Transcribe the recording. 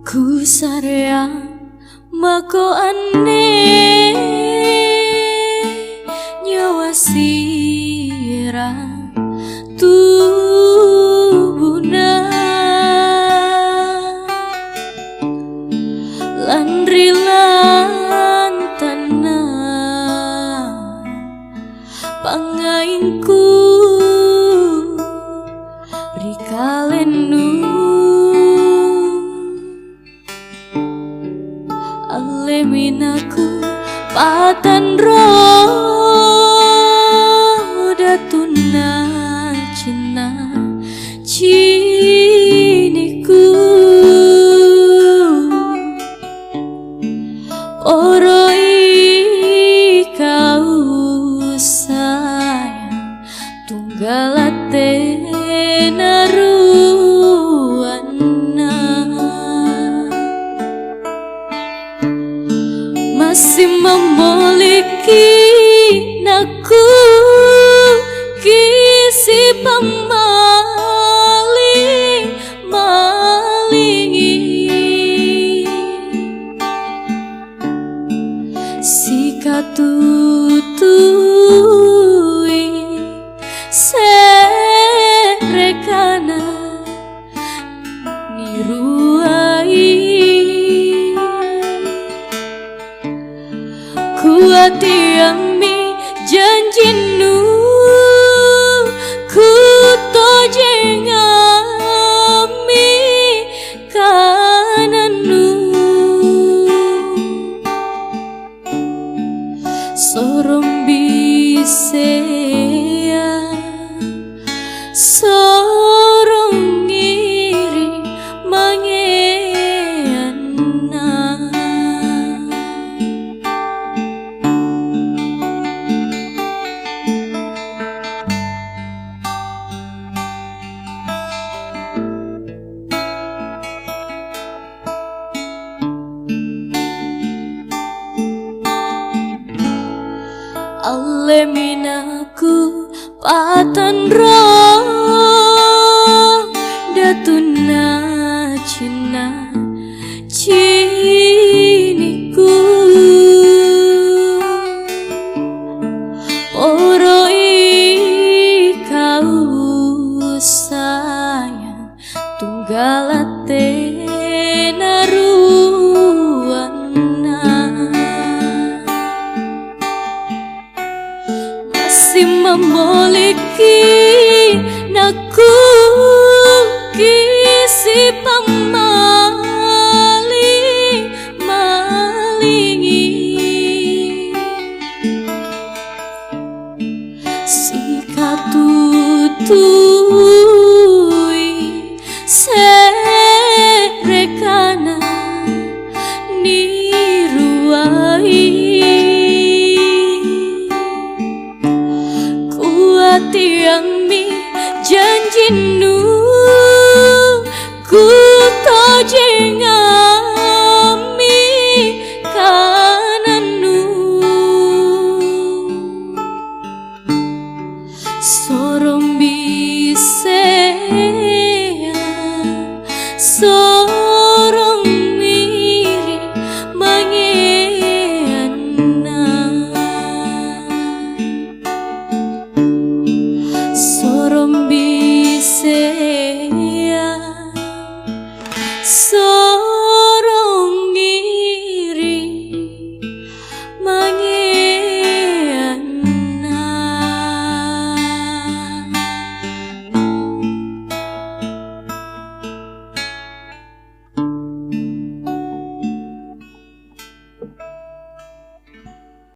Ku sayang mako aneh nyawa sirah tubuna lan rilan tanah pangainku rikalenu aleminaku patan roda tuna cina ciniku oroi kau sayang tunggalate masih memiliki naku kisi pemaling malingi sikatutui serekana niruai kuati ami janjinu ku tojengami kananu sorong bisea sorong iri mangeana aleminaku patan roda tuna cina ciniku oroi kau sayang tunggalate memiliki naku kisi pemaling malingi sikatutui serekana niruai tiang mi janjinu ku tojengami kananu sorong bisea